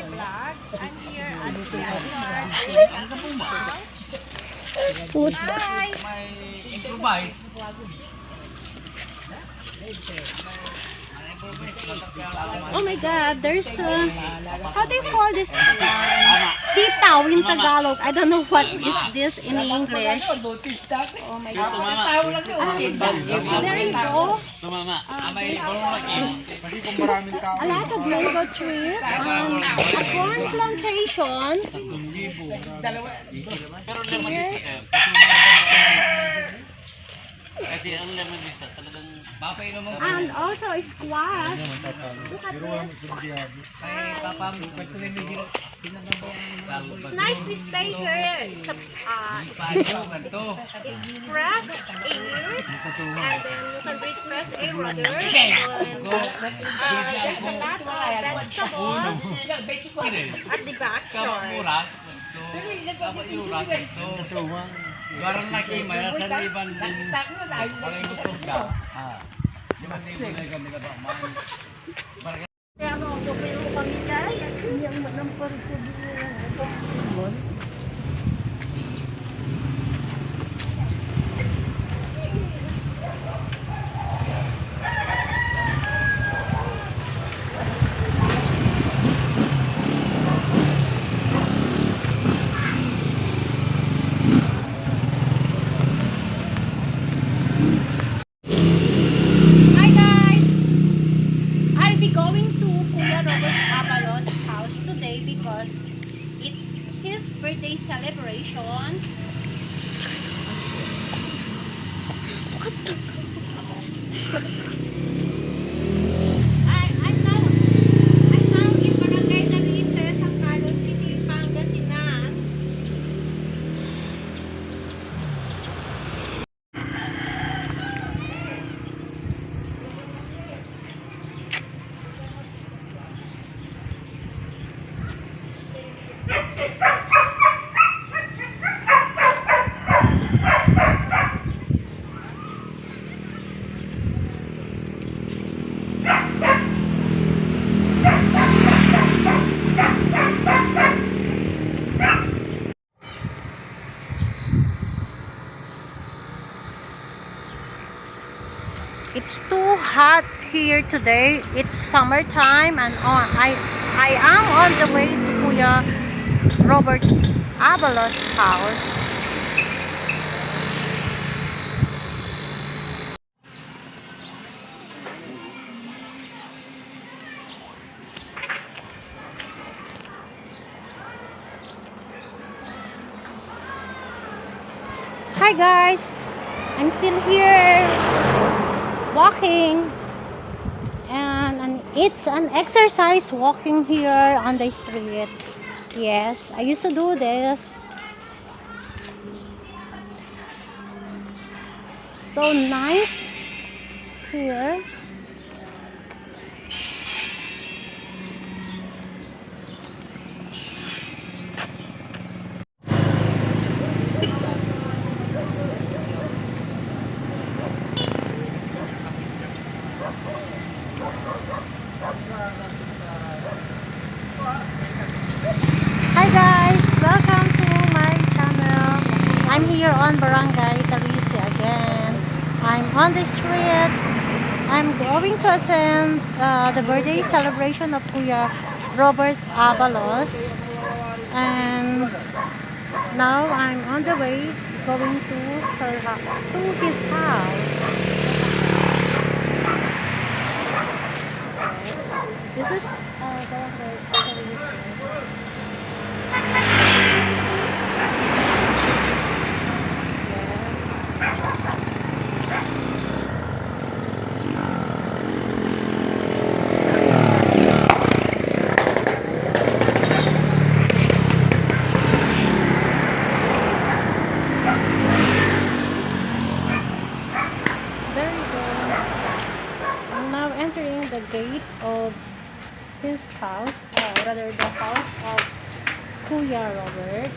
vlog. I'm here at the Hi! Improvise. Oh my God, there's how do you call this? Sitaw in Tagalog. I don't know what is this in English. Oh my God. There you go. A lot of mango trees and a corn plantation. Here. And also a squash. Look at this. It's nice to stay here. It's fresh air. And then you can breathe fresh air rather. And, there's a lot of vegetables at the backyard. Garang lagi may sa liban din. Paling gusto ka. Kaya ako pero kami guys, hindi ang manang parisod nila. Because it's his birthday celebration. I'm now in Barangay Tarece, City, Pangasinan. It's too hot here today. It's summertime and I am on the way to Kuya Robert Abalos' house. Hi guys, I'm still here walking, and it's an exercise walking here on the street. Yes, I used to do this. So nice here. Hi guys, welcome to my channel. I'm here on Barangay Tarece again. I'm on the street. I'm going to attend the birthday celebration of Kuya Robert Abalos, and now I'm on the way going to his house. This is Barangay Tarece. The gate of his house, rather the house of Kuya Robert.